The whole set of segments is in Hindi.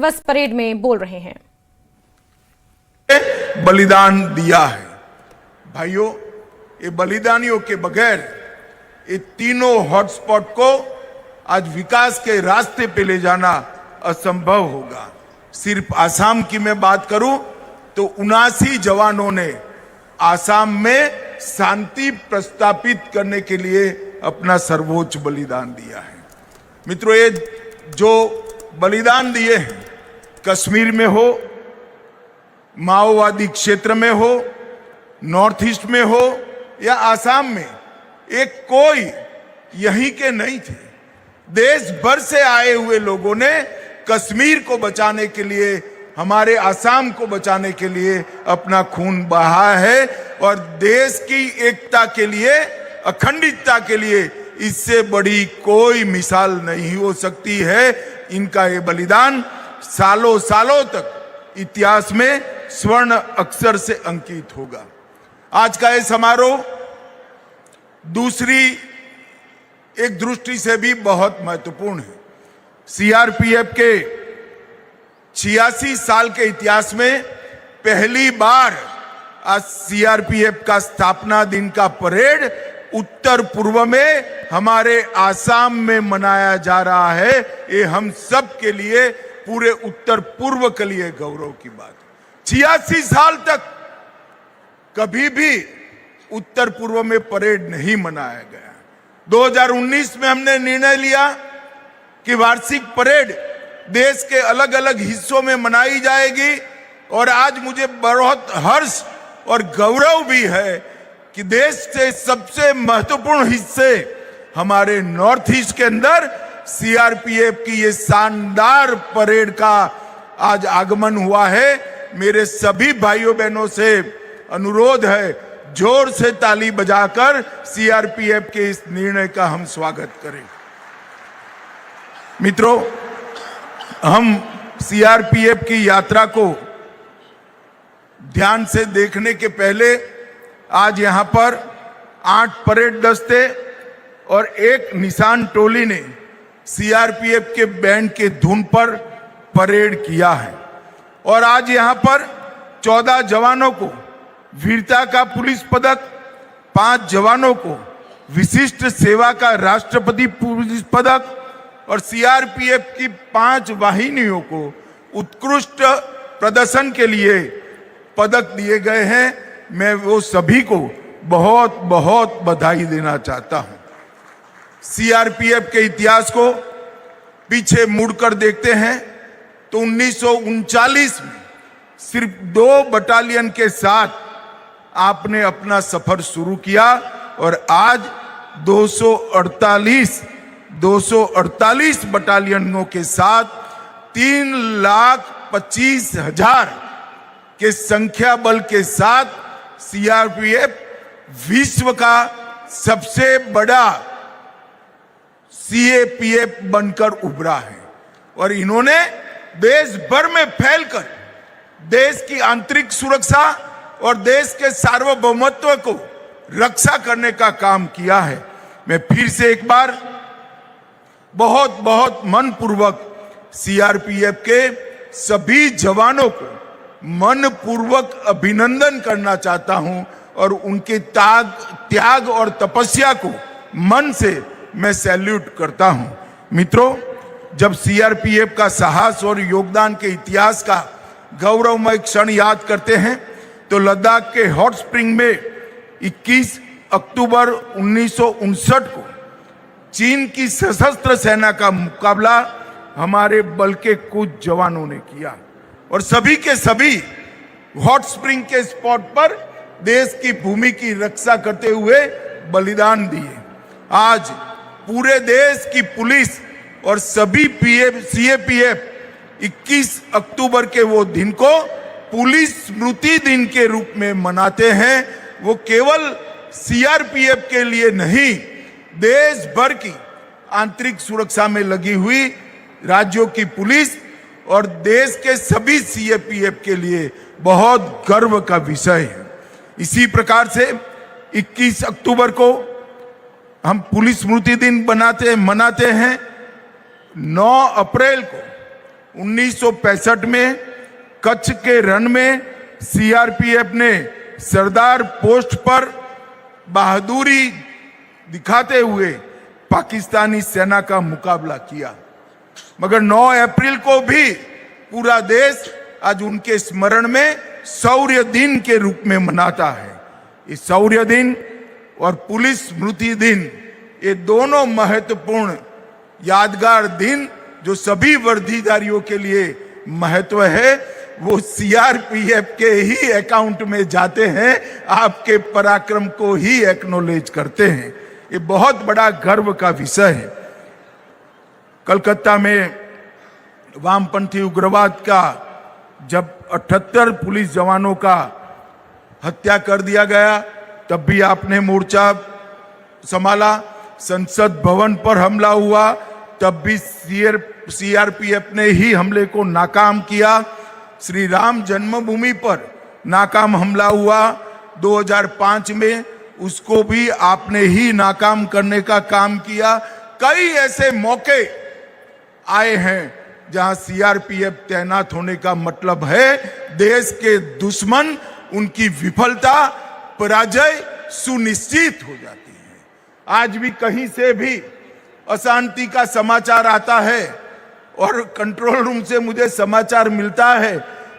दिवस परेड में बोल रहे हैं। बलिदान दिया है। भाइयों, ये बलिदानियों के बगैर ये तीनों हॉटस्पॉट को आज विकास के रास्ते पे ले जाना असंभव होगा। सिर्फ आसाम की मैं बात करूं तो 79 जवानों ने आसाम में शांति प्रस्तापित करने के लिए अपना सर्वोच्च बलिदान दिया है। मित्रों, ये जो बलिदान दिए हैं, कश्मीर में हो, माओवादी क्षेत्र में हो, नॉर्थ ईस्ट में हो या आसाम में, एक कोई यहीं के नहीं थे। देश भर से आए हुए लोगों ने कश्मीर को बचाने के लिए, हमारे आसाम को बचाने के लिए अपना खून बहा है और देश की एकता के लिए, अखंडता के लिए इससे बड़ी कोई मिसाल नहीं हो सकती है। इनका ये बलिदान सालों सालों तक इतिहास में स्वर्ण अक्षर से अंकित होगा। आज का ये समारोह दूसरी एक दृष्टि से भी बहुत महत्वपूर्ण है। सीआरपीएफ के 86 साल के इतिहास में पहली बार आज सीआरपीएफ का स्थापना दिन का परेड उत्तर पूर्व में हमारे आसाम में मनाया जा रहा है। ये हम सब के लिए, पूरे उत्तर पूर्व के लिए गौरव की बात है। 86 साल तक कभी भी उत्तर पूर्व में परेड नहीं मनाया गया। 2019 में हमने निर्णय लिया कि वार्षिक परेड देश के अलग अलग हिस्सों में मनाई जाएगी और आज मुझे बहुत हर्ष और गौरव भी है कि देश के सबसे महत्वपूर्ण हिस्से हमारे नॉर्थ ईस्ट के अंदर सीआरपीएफ की ये शानदार परेड का आज आगमन हुआ है। मेरे सभी भाइयों बहनों से अनुरोध है, जोर से ताली बजाकर सीआरपीएफ के इस निर्णय का हम स्वागत करें। मित्रों, हम सीआरपीएफ की यात्रा को ध्यान से देखने के पहले आज यहां पर 8 परेड दस्ते और एक निशान टोली ने सीआरपीएफ के बैंड के धुन पर परेड किया है और आज यहां पर 14 जवानों को वीरता का पुलिस पदक, 5 जवानों को विशिष्ट सेवा का राष्ट्रपति पुलिस पदक और सीआरपीएफ की 5 वाहिनियों को उत्कृष्ट प्रदर्शन के लिए पदक दिए गए हैं। मैं वो सभी को बहुत बहुत बधाई देना चाहता हूं। सीआरपीएफ के इतिहास को पीछे मुड़कर देखते हैं तो 1939 में सिर्फ 2 बटालियन के साथ आपने अपना सफर शुरू किया और आज 248 बटालियनों के साथ 3,25,000 के संख्या बल के साथ सीआरपीएफ विश्व का सबसे बड़ा सीएपीएफ बनकर उभरा है और इन्होंने देश भर में फैलकर देश की आंतरिक सुरक्षा और देश के सार्वभौमत्व को रक्षा करने का काम किया है। मैं फिर से एक बार बहुत बहुत मनपूर्वक सीआरपीएफ के सभी जवानों को मनपूर्वक अभिनंदन करना चाहता हूं और उनके त्याग और तपस्या को मन से मैं सैल्यूट करता हूं। मित्रों, जब सीआरपीएफ का साहस और योगदान के इतिहास का गौरवमय क्षण याद करते हैं तो लद्दाख के हॉट स्प्रिंग में 21 अक्टूबर 1959 को चीन की सशस्त्र सेना का मुकाबला हमारे बल के कुछ जवानों ने किया और सभी के सभी हॉट स्प्रिंग के स्पॉट पर देश की भूमि की रक्षा करते हुए बलिदान दिए। आज पूरे देश की पुलिस और सभी सीएपीएफ 21 अक्टूबर के वो दिन को पुलिस स्मृति दिन के रूप में मनाते हैं। वो केवल सीआरपीएफ के लिए नहीं, देश भर की आंतरिक सुरक्षा में लगी हुई राज्यों की पुलिस और देश के सभी सीएपीएफ के लिए बहुत गर्व का विषय है। इसी प्रकार से 21 अक्टूबर को हम पुलिस स्मृति दिन मनाते हैं। 9 अप्रैल को 1965 में कच्छ के रण में सीआरपीएफ ने सरदार पोस्ट पर बहादुरी दिखाते हुए पाकिस्तानी सेना का मुकाबला किया। मगर 9 अप्रैल को भी पूरा देश आज उनके स्मरण में शौर्य दिन के रूप में मनाता है। इस शौर्य दिन और पुलिस स्मृति दिन, ये दोनों महत्वपूर्ण यादगार दिन जो सभी वर्दीधारियों के लिए महत्व है, वो सीआरपीएफ के ही अकाउंट में जाते हैं, आपके पराक्रम को ही एक्नॉलेज करते हैं। ये बहुत बड़ा गर्व का विषय है। कलकत्ता में वामपंथी उग्रवाद का जब 78 पुलिस जवानों का हत्या कर दिया गया, तब भी आपने मोर्चा संभाला। संसद भवन पर हमला हुआ, तब भी सीआरपीएफ ने ही हमले को नाकाम किया। श्री राम जन्मभूमि पर नाकाम हमला हुआ 2005 में, उसको भी आपने ही नाकाम करने का काम किया। कई ऐसे मौके आए हैं जहां सीआरपीएफ तैनात होने का मतलब है देश के दुश्मन, उनकी विफलता, पराजय सुनिश्चित हो जाती है। आज भी कहीं से भी अशांति का समाचार आता है और कंट्रोल रूम से मुझे समाचार मिलता है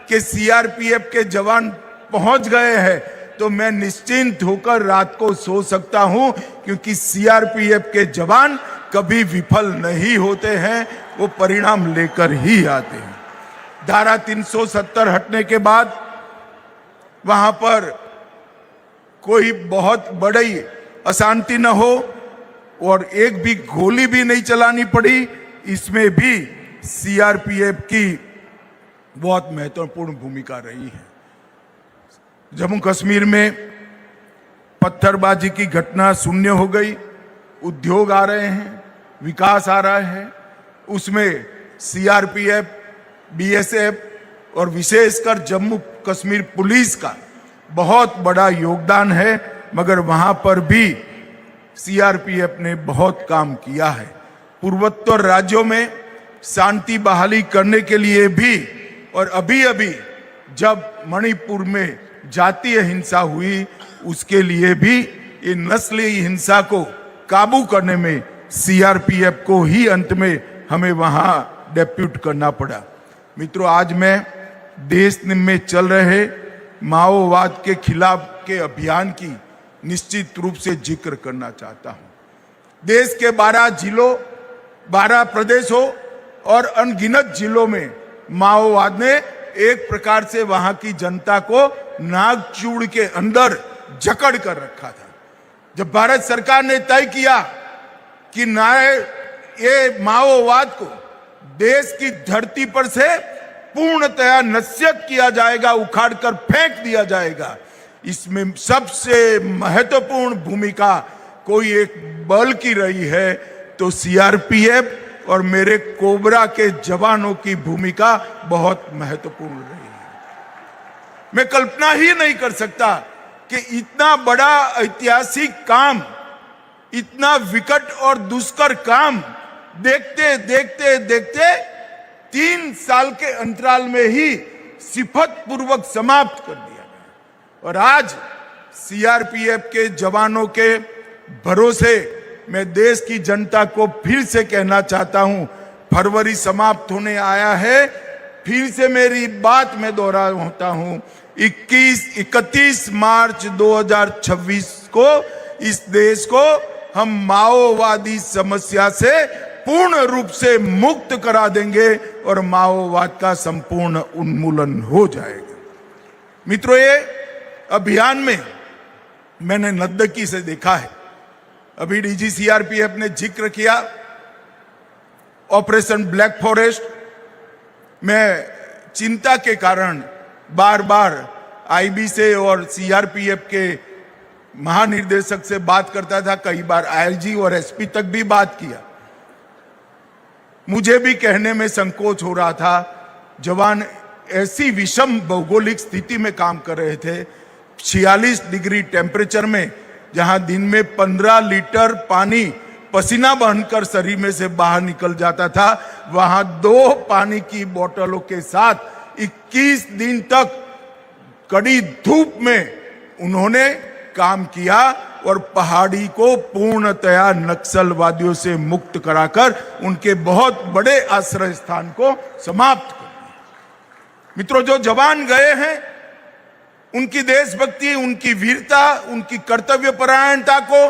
कि सीआरपीएफ के जवान पहुंच गए हैं, तो मैं निश्चिंत होकर रात को सो सकता हूं, क्योंकि सीआरपीएफ के जवान कभी विफल नहीं होते हैं, वो परिणाम लेकर ही आते हैं। धारा 370 हटने के बाद वहां पर कोई बहुत बड़ी अशांति न हो और एक भी गोली भी नहीं चलानी पड़ी, इसमें भी सीआरपीएफ की बहुत महत्वपूर्ण भूमिका रही है। जम्मू कश्मीर में पत्थरबाजी की घटना शून्य हो गई, उद्योग आ रहे हैं, विकास आ रहा है, उसमें सीआरपीएफ, बीएसएफ और विशेषकर जम्मू कश्मीर पुलिस का बहुत बड़ा योगदान है। मगर वहां पर भी सीआरपीएफ ने बहुत काम किया है। पूर्वोत्तर राज्यों में शांति बहाली करने के लिए भी, और अभी अभी जब मणिपुर में जातीय हिंसा हुई, उसके लिए भी ये नस्लीय हिंसा को काबू करने में सीआरपीएफ को ही अंत में हमें वहां डेप्यूट करना पड़ा। मित्रों, आज मैं देश में चल रहे माओवाद के खिलाफ के अभियान की निश्चित रूप से जिक्र करना चाहता हूं। देश के 12 जिलों, 12 प्रदेशों और अनगिनत जिलों में माओवाद ने एक प्रकार से वहां की जनता को नागचूड़ के अंदर जकड़ कर रखा था। जब भारत सरकार ने तय किया कि ये माओवाद को देश की धरती पर से पूर्णतया नस्यत किया जाएगा, उखाड़ कर फेंक दिया जाएगा, इसमें सबसे महत्वपूर्ण भूमिका कोई एक बल की रही है तो सीआरपीएफ और मेरे कोबरा के जवानों की भूमिका बहुत महत्वपूर्ण रही है। मैं कल्पना ही नहीं कर सकता कि इतना बड़ा ऐतिहासिक काम, इतना विकट और दुष्कर काम देखते देखते देखते 3 साल के अंतराल में ही सिफत पूर्वक समाप्त कर दिया गया। और आज सीआरपीएफ के जवानों के भरोसे मैं देश की जनता को फिर से कहना चाहता हूं, फरवरी समाप्त होने आया है, फिर से मेरी बात में दोहराता हूं, 31 मार्च 2026 को इस देश को हम माओवादी समस्या से पूर्ण रूप से मुक्त करा देंगे और माओवाद का संपूर्ण उन्मूलन हो जाएगा। मित्रों, ये अभियान में मैंने नजदीकी से देखा है। अभी डीजी सीआरपीएफ ने जिक्र किया ऑपरेशन ब्लैक फॉरेस्ट में चिंता के कारण बार बार आईबी से और सीआरपीएफ के महानिर्देशक से बात करता था, कई बार आईजी और एसपी तक भी बात किया। मुझे भी कहने में संकोच हो रहा था, जवान ऐसी विषम भौगोलिक स्थिति में काम कर रहे थे, 46 डिग्री टेम्परेचर में, जहां दिन में 15 लीटर पानी पसीना बहकर शरीर में से बाहर निकल जाता था, वहां 2 पानी की बोतलों के साथ 21 दिन तक कड़ी धूप में उन्होंने काम किया और पहाड़ी को पूर्णतया नक्सलवादियों से मुक्त कराकर उनके बहुत बड़े आश्रय स्थान को समाप्त कर दिया। मित्रों, जो जवान गए हैं उनकी देशभक्ति, उनकी वीरता, उनकी कर्तव्य परायणता को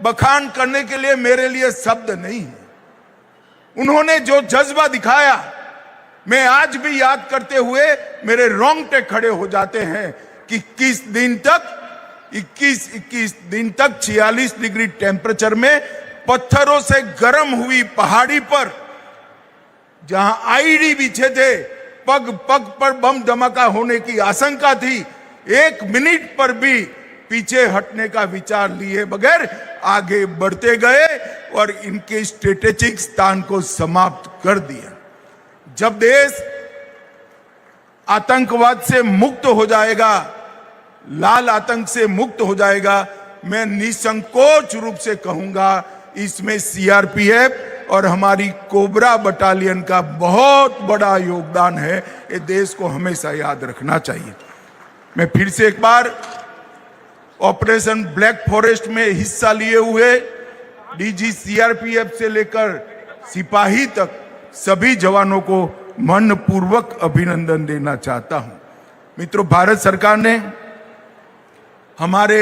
बखान करने के लिए मेरे लिए शब्द नहीं है। उन्होंने जो जज्बा दिखाया, मैं आज भी याद करते हुए मेरे रोंगटे खड़े हो जाते हैं कि 21 दिन तक 46 डिग्री टेम्परेचर में पत्थरों से गर्म हुई पहाड़ी पर, जहां आईडी बिछे थे, पग पग पर बम धमाका होने की आशंका थी, 1 मिनट पर भी पीछे हटने का विचार लिए बगैर आगे बढ़ते गए और इनके स्ट्रेटेजिक स्थान को समाप्त कर दिया। जब देश आतंकवाद से मुक्त हो जाएगा, लाल आतंक से मुक्त हो जाएगा, मैं निसंकोच रूप से कहूंगा इसमें सीआरपीएफ और हमारी कोबरा बटालियन का बहुत बड़ा योगदान है। ये देश को हमेशा याद रखना चाहिए। मैं फिर से एक बार ऑपरेशन ब्लैक फॉरेस्ट में हिस्सा लिए हुए डीजी सीआरपीएफ से लेकर सिपाही तक सभी जवानों को मनपूर्वक अभिनंदन देना चाहता हूं। मित्रों, भारत सरकार ने हमारे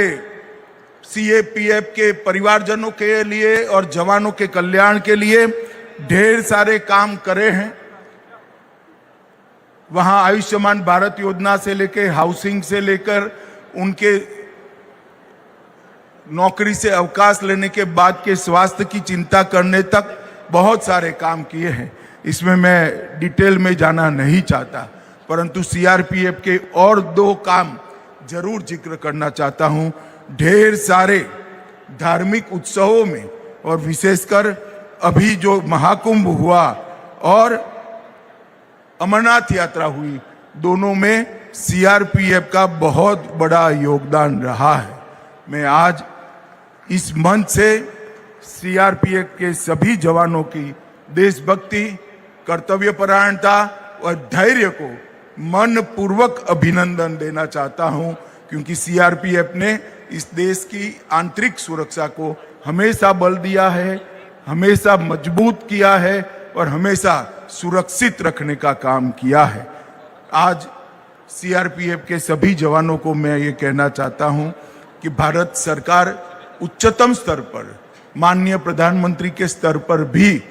सीएपीएफ के परिवारजनों के लिए और जवानों के कल्याण के लिए ढेर सारे काम करे हैं। वहां आयुष्मान भारत योजना से लेकर हाउसिंग से लेकर उनके नौकरी से अवकाश लेने के बाद के स्वास्थ्य की चिंता करने तक बहुत सारे काम किए हैं। इसमें मैं डिटेल में जाना नहीं चाहता, परंतु सीआरपीएफ के और 2 काम जरूर जिक्र करना चाहता हूं। ढेर सारे धार्मिक उत्सवों में और विशेषकर अभी जो महाकुंभ हुआ और अमरनाथ यात्रा हुई, दोनों में सीआरपीएफ का बहुत बड़ा योगदान रहा है। मैं आज इस मंच से सीआरपीएफ के सभी जवानों की देशभक्ति, कर्तव्यपरायणता और धैर्य को मनपूर्वक अभिनंदन देना चाहता हूं, क्योंकि सीआरपीएफ ने इस देश की आंतरिक सुरक्षा को हमेशा बल दिया है, हमेशा मजबूत किया है और हमेशा सुरक्षित रखने का काम किया है। आज सीआरपीएफ के सभी जवानों को मैं ये कहना चाहता हूं कि भारत सरकार उच्चतम स्तर पर, माननीय प्रधानमंत्री के स्तर पर भी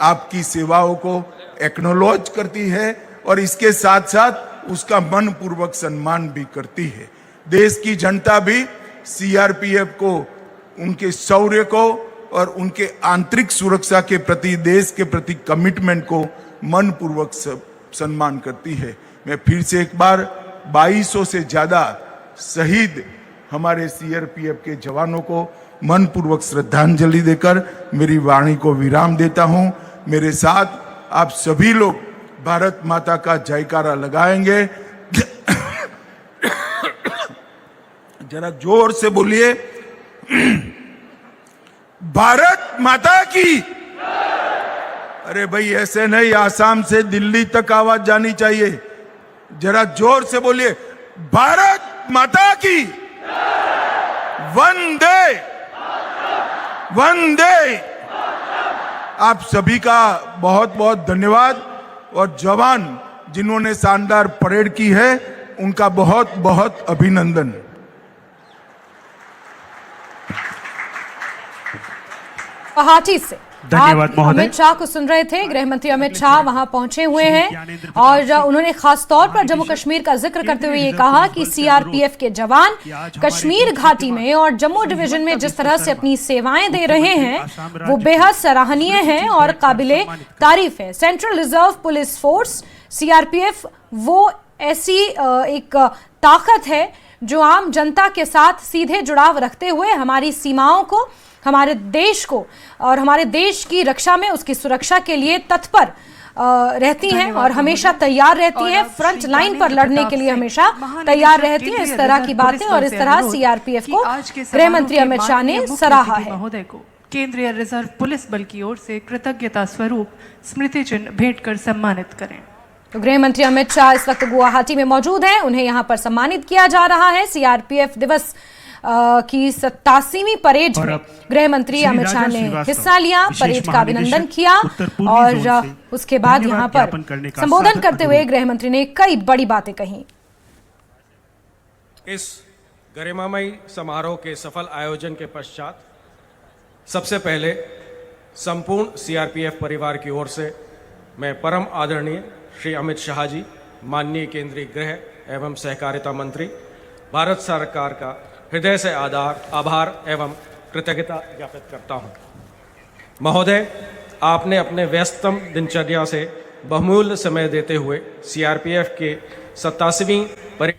आपकी सेवाओं को एक्नॉलेज करती है और इसके साथ साथ उसका मनपूर्वक सम्मान भी करती है। देश की जनता भी सीआरपीएफ को, उनके शौर्य को और उनके आंतरिक सुरक्षा के प्रति, देश के प्रति कमिटमेंट को मनपूर्वक सम्मान करती है। मैं फिर से एक बार 2200 से ज्यादा शहीद हमारे सीआरपीएफ के जवानों को मनपूर्वक श्रद्धांजलि देकर मेरी वाणी को विराम देता हूं। मेरे साथ आप सभी लोग भारत माता का जयकारा लगाएंगे। जरा जोर से बोलिए, भारत माता की। अरे भाई, ऐसे नहीं, आसाम से दिल्ली तक आवाज जानी चाहिए। जरा जोर से बोलिए, भारत माता की। वंदे वंदे। आप सभी का बहुत बहुत धन्यवाद और जवान जिन्होंने शानदार परेड की है उनका बहुत बहुत अभिनंदन। गुवाहाटी से आप अमित शाह को सुन रहे थे। गृह मंत्री अमित शाह वहां पहुंचे हुए हैं और उन्होंने खास तौर पर जम्मू कश्मीर का जिक्र करते हुए ये कहा कि सीआरपीएफ के जवान कश्मीर घाटी में और जम्मू डिवीजन में जिस तरह से अपनी सेवाएं दे रहे हैं वो बेहद सराहनीय है और काबिले तारीफ है। Central reserve police force CRPF वो ऐसी एक ताकत है जो आम जनता के साथ सीधे जुड़ाव रखते हुए हमारी सीमाओं को, हमारे देश को और हमारे देश की रक्षा में, उसकी सुरक्षा के लिए तत्पर रहती हैं और हमेशा तैयार रहती हैं, फ्रंट लाइन पर लड़ने के लिए हमेशा तैयार रहती हैं। इस तरह की बातें और इस तरह सीआरपीएफ को गृह मंत्री अमित शाह ने सराहा है। केंद्रीय रिजर्व पुलिस बल की ओर से कृतज्ञता स्वरूप स्मृति चिन्ह भेंट कर सम्मानित करें। तो गृह मंत्री अमित शाह इस वक्त गुवाहाटी में मौजूद हैं, उन्हें यहां पर सम्मानित किया जा रहा है। सीआरपीएफ दिवस की 87वीं परेड में गृह मंत्री अमित शाह ने हिस्सा लिया, परेड का अभिनंदन किया और उसके बाद यहां पर संबोधन करते हुए गृह मंत्री ने कई बड़ी बातें कही। इस गरिमामयी समारोह के सफल आयोजन के पश्चात सबसे पहले संपूर्ण सीआरपीएफ परिवार की ओर से मैं परम आदरणीय श्री अमित शाह जी, माननीय केंद्रीय गृह एवं सहकारिता मंत्री, भारत सरकार का हृदय से आभार एवं कृतज्ञता ज्ञापित करता हूं। महोदय, आपने अपने व्यस्तम दिनचर्या से बहुमूल्य समय देते हुए सीआरपीएफ के 87वीं परेड